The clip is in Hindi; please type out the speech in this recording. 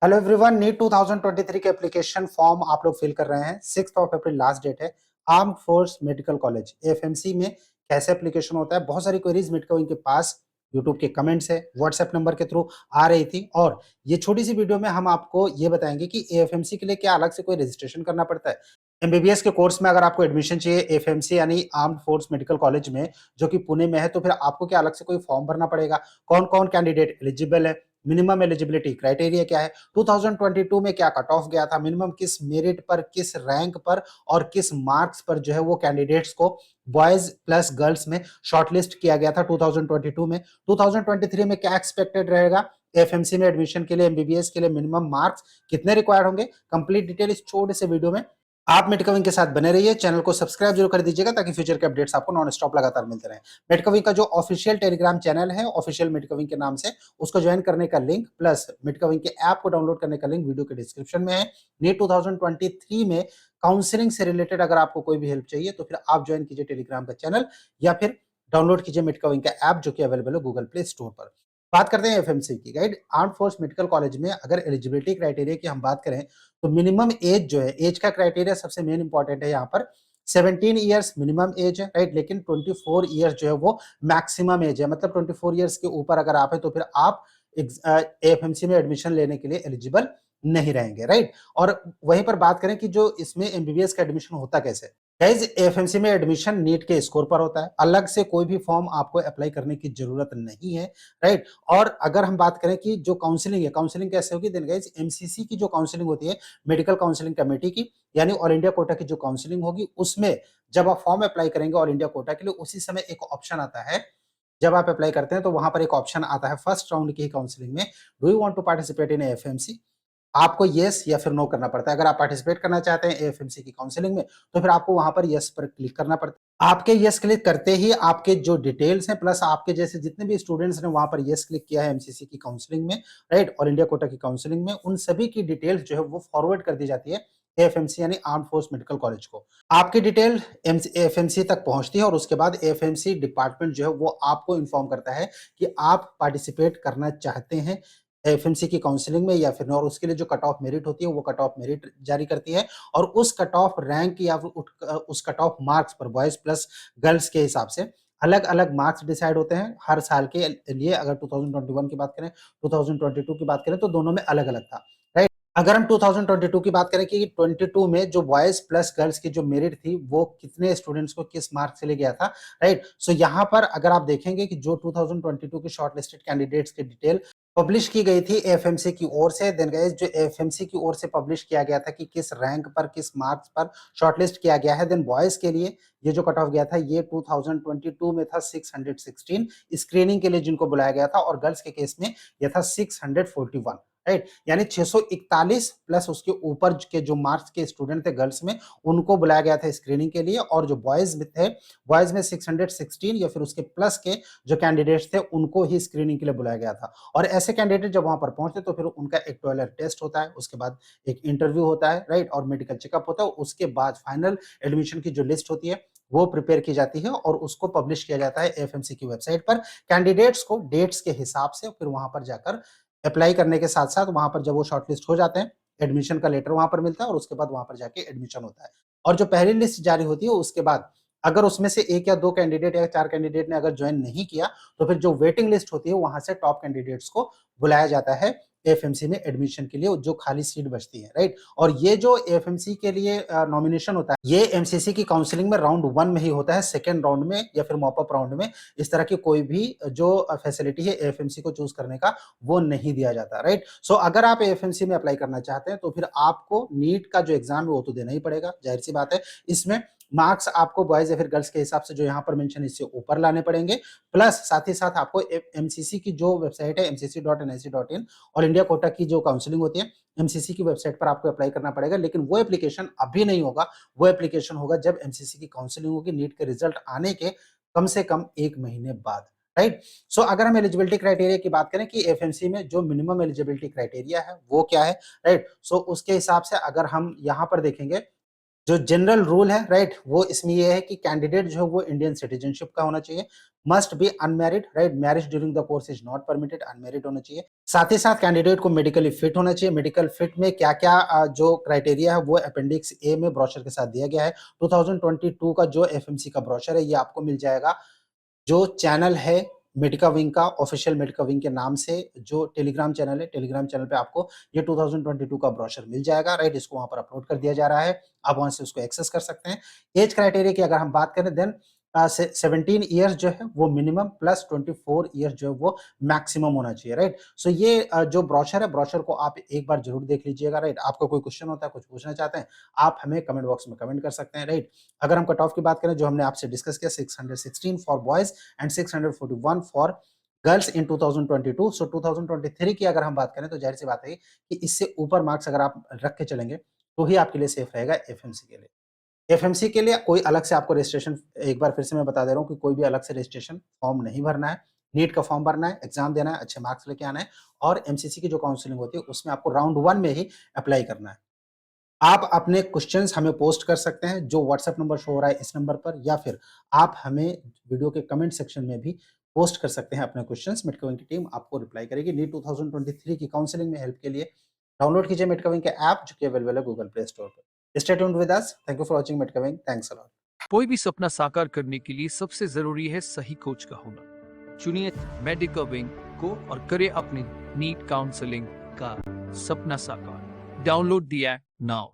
हेलो एवरीवन, नीट 2023 के एप्लीकेशन फॉर्म आप लोग फिल कर रहे हैं। 6 अप्रैल लास्ट डेट है। Armed force medical college AFMC में कैसे एप्लीकेशन होता है, बहुत सारी क्वेरीज मिट को इनके पास यूट्यूब के कमेंट्स है, व्हाट्सएप नंबर के थ्रू आ रही थी। और ये छोटी सी वीडियो में हम आपको ये बताएंगे कि एएफएमसी के लिए क्या अलग से कोई रजिस्ट्रेशन करना पड़ता है। एमबीबीएस के कोर्स में अगर आपको एडमिशन चाहिए एएफएमसी यानी आर्म्ड फोर्स मेडिकल कॉलेज में, जो कि पुणे में है, तो फिर आपको क्या अलग से कोई फॉर्म भरना पड़ेगा? कौन कौन कैंडिडेट एलिजिबल है, मिनिमम एलिजिबिलिटी क्राइटेरिया क्या है, 2022 में क्या कट ऑफ गया था, मिनिमम किस मेरिट पर, किस रैंक पर और किस मार्क्स पर जो है वो कैंडिडेट्स को बॉयज प्लस गर्ल्स में शॉर्टलिस्ट किया गया था 2022 में। 2023 में क्या एक्सपेक्टेड रहेगा एफएमसी में एडमिशन के लिए, एमबीबीएस के लिए मिनिमम मार्क्स कितने रिक्वायर्ड होंगे, कंप्लीट डिटेल इस छोटे से वीडियो में आप मेडकविंग के साथ बने रहिए। चैनल को सब्सक्राइब जरूर कर दीजिएगा ताकि फ्यूचर के अपडेट्स आपको नॉन स्टॉप लगातार मिलते रहें। मेडकविंग का जो ऑफिशियल टेलीग्राम चैनल है ऑफिशियल मेडकविंग के नाम से, उसको ज्वाइन करने का लिंक प्लस मेडकविंग के ऐप को डाउनलोड करने का लिंक वीडियो के डिस्क्रिप्शन में है। नीट 2023 में काउंसलिंग से रिलेटेड अगर आपको कोई भी हेल्प चाहिए तो फिर आप ज्वाइन कीजिए टेलीग्राम का चैनल या फिर डाउनलोड कीजिए मेडकविंग का ऐप जो कि अवेलेबल है गूगल प्ले स्टोर पर। बात करते हैं एफएमसी की। Guide arm force medical college में अगर एलिजिबिलिटी क्राइटेरिया की हम बात करें तो मिनिमम एज जो है, एज का क्राइटेरिया सबसे मेन इंपॉर्टेंट है यहाँ पर। 17 ईयर्स मिनिमम एज है, राइट, लेकिन 24 ईयर्स जो है वो मैक्सिमम एज है। मतलब 24 ईयर्स के ऊपर अगर आप है तो फिर आप एएफएमसी में एडमिशन लेने के लिए एलिजिबल नहीं रहेंगे, राइट। और वहीं पर बात करें कि जो इसमें एमबीबीएस का एडमिशन होता कैसे। गाइज एएफएमसी में एडमिशन नीट के स्कोर पर होता है, अलग से कोई भी फॉर्म आपको अप्लाई करने की जरूरत नहीं है, राइट। और अगर हम बात करें कि जो काउंसलिंग है, काउंसलिंग कैसे होगी, देन गाइज एमसीसी की जो काउंसलिंग होती है, मेडिकल काउंसलिंग कमेटी की, यानी ऑल इंडिया कोटा की जो काउंसलिंग होगी, उसमें जब आप फॉर्म अप्लाई करेंगे ऑल इंडिया कोटा के लिए, उसी समय एक ऑप्शन आता है। जब आप अप्लाई करते हैं तो वहां पर एक ऑप्शन आता है फर्स्ट राउंड की काउंसलिंग में, do you want to participate in AFMC. आपको यस या फिर नो करना पड़ता है। अगर आप पार्टिसिपेट करना चाहते हैं एएफएमसी की काउंसलिंग में तो फिर आपको वहां पर यस पर क्लिक करना पड़ता है। आपके यस क्लिक करते ही आपके जो डिटेल्स हैं प्लस आपके जैसे जितने भी स्टूडेंट्स ने वहां पर यस क्लिक किया है एमसीसी की काउंसलिंग में, राइट, ऑल इंडिया कोटा की काउंसलिंग में, उन सभी की डिटेल्स जो है वो फॉरवर्ड कर दी जाती है एएफएमसी यानी आर्म फोर्स मेडिकल कॉलेज को। आपकी डिटेल एएफएमसी तक पहुंचती है और उसके बाद एएफएमसी डिपार्टमेंट जो है वो आपको इन्फॉर्म करता है कि आप पार्टिसिपेट करना चाहते हैं एफएमसी की काउंसलिंग में या फिर। और उसके लिए जो कट ऑफ मेरिट होती है वो कट ऑफ मेरिट जारी करती है और उस कट ऑफ रैंक या उस कट ऑफ मार्क्स पर बॉयज प्लस गर्ल्स के हिसाब से अलग अलग मार्क्स डिसाइड होते हैं हर साल के लिए। अगर 2021 की बात करें, 2022 की बात करें तो दोनों में अलग अलग था, राइट। अगर हम 2022 की बात करें कि 22 में जो बॉयज प्लस गर्ल्स की जो मेरिट थी वो कितने स्टूडेंट्स को किस मार्क से ले गया था, राइट। सो यहाँ पर अगर आप देखेंगे कि जो 2022 के शॉर्टलिस्टेड कैंडिडेट्स की डिटेल पब्लिश की गई थी एएफएमसी की ओर से, देन गाइस जो एएफएमसी की ओर से पब्लिश किया गया था कि किस रैंक पर किस मार्क्स पर शॉर्टलिस्ट किया गया है। देन बॉयज के लिए ये जो कट ऑफ गया था ये 2022 में था 616 स्क्रीनिंग के लिए जिनको बुलाया गया था, और गर्ल्स के केस में यह था 641, राइट। यानी 641 प्लस उसके ऊपर के जो मार्क्स के स्टूडेंट थे गर्ल्स में उनको बुलाया गया था स्क्रीनिंग के लिए, और जो बॉयज में थे बॉयज में 616 या फिर उसके प्लस के जो कैंडिडेट्स थे उनको ही स्क्रीनिंग के लिए बुलाया गया था। और ऐसे कैंडिडेट जब वहां पर पहुंचते तो फिर उनका एक टॉयलेट टेस्ट होता है, उसके बाद एक इंटरव्यू होता है, राइट, और मेडिकल चेकअप होता है। उसके बाद फाइनल एडमिशन की जो लिस्ट होती है वो प्रिपेयर की जाती है और उसको पब्लिश किया जाता है एएफएमसी की वेबसाइट पर। कैंडिडेट्स को डेट्स के हिसाब से फिर वहां पर जाकर अप्लाई करने के साथ साथ वहां पर जब वो शॉर्टलिस्ट हो जाते हैं एडमिशन का लेटर वहां पर मिलता है और उसके बाद वहां पर जाके एडमिशन होता है। और जो पहली लिस्ट जारी होती है उसके बाद अगर उसमें से एक या दो कैंडिडेट या चार कैंडिडेट ने अगर ज्वाइन नहीं किया तो फिर जो वेटिंग लिस्ट होती है वहां से टॉप कैंडिडेट्स को बुलाया जाता है एएफएमसी में एडमिशन के लिए, जो खाली सीट बचती है, राइट। और ये जो एएफएमसी के लिए नॉमिनेशन होता है ये एमसीसी की काउंसलिंग में राउंड 1 में ही होता है, सेकंड राउंड में या फिर मॉपअप राउंड में इस तरह की कोई भी जो फैसिलिटी है एएफएमसी को चूज करने का वो नहीं दिया जाता, राइट। सो अगर आप एएफएमसी में अप्लाई करना चाहते हैं तो फिर आपको नीट का जो एग्जाम है वो तो देना ही पड़ेगा, जाहिर सी बात है। इसमें मार्क्स आपको बॉयज या फिर गर्ल्स के हिसाब से जो यहाँ पर मेंशन इससे ऊपर लाने पड़ेंगे, प्लस साथ ही साथ आपको एमसीसी की जो वेबसाइट है mcc.nic.in ऑल इंडिया कोटा की जो काउंसलिंग होती है एमसीसी की वेबसाइट पर आपको अप्लाई करना पड़ेगा। लेकिन वो एप्लीकेशन अभी नहीं होगा, वो एप्लीकेशन होगा जब एमसीसी की काउंसलिंग होगी नीट के रिजल्ट आने के कम से कम 1 महीने बाद, राइट। सो अगर हम एलिजिबिलिटी क्राइटेरिया की बात करें कि एफएमसी में जो मिनिमम एलिजिबिलिटी क्राइटेरिया है वो क्या है, राइट। सो उसके हिसाब से अगर हम यहाँ पर देखेंगे जो जनरल रूल है, राइट, वो इसमें ये है कि कैंडिडेट जो है वो इंडियन सिटीजनशिप का होना चाहिए, must be unmarried, right, marriage during the course is not permitted, unmarried होना चाहिए। साथ ही साथ कैंडिडेट को मेडिकली फिट होना चाहिए। मेडिकल फिट में क्या-क्या जो क्राइटेरिया है वो अपेंडिक्स ए में ब्रोशर के साथ दिया गया है। 2022 का जो एफएमसी का ब्रोशर है ये आपको मिल जाएगा। जो चैनल है मेडिका विंग का, ऑफिशियल मेडिका विंग के नाम से जो टेलीग्राम चैनल है, टेलीग्राम चैनल पे आपको ये 2022 का ब्रोशर मिल जाएगा, राइट? इसको वहाँ पर अपलोड कर दिया जा रहा है, आप वहाँ से उसको एक्सेस कर सकते हैं। एज क्राइटेरिया की अगर हम बात करें देन 17 इयर्स जो है वो मिनिमम प्लस 24 इयर्स जो है वो मैक्सिमम होना चाहिए, राइट? सो ये जो ब्रोशर है, ब्रोशर को आप एक बार ज़रूर देख लीजिएगा, राइट? आपका कोई क्वेश्चन होता है, कुछ पूछना चाहते हैं, आप हमें कमेंट बॉक्स में कमेंट कर सकते हैं, राइट? अगर हम कट ऑफ की बात करें जो हमने आपसे डिस्कस किया 616 for boys and 641 for girls in 2022 सो 2023 की अगर हम बात करें तो ज़ाहिर-सी बात है कि इससे ऊपर मार्क्स अगर आप रख के चलेंगे, तो ही आपके लिए सेफ रहेगा एफएमसी के लिए। एफएमसी के लिए कोई अलग से आपको रजिस्ट्रेशन एक बार फिर से मैं बता दे रहा हूँ कि कोई भी अलग से रजिस्ट्रेशन फॉर्म नहीं भरना है। नीट का फॉर्म भरना है, एग्ज़ाम देना है, अच्छे मार्क्स लेके आना है और एमसीसी की जो काउंसलिंग होती है उसमें आपको राउंड 1 में ही अप्लाई करना है। आप अपने क्वेश्चन्स हमें पोस्ट कर सकते हैं, जो व्हाट्सएप नंबर शो हो रहा है इस नंबर पर या फिर आप हमें वीडियो के कमेंट सेक्शन में भी पोस्ट कर सकते हैं अपने क्वेश्चन्स। मेडकविंग की टीम आपको रिप्लाई करेगी। नीट 2023 की काउंसलिंग में हेल्प के लिए डाउनलोड कीजिए मेडकविंग के ऐप जो कि अवेलेबल है गूगल प्ले स्टोर पर। Stay tuned with us. Thank you for watching मेडकविंग। Thanks a lot. कोई भी सपना साकार करने के लिए सबसे जरूरी है सही कोच का होना। चुनिए मेडिकल विंग को और करें अपने नीट काउंसलिंग का सपना साकार। Download the app now.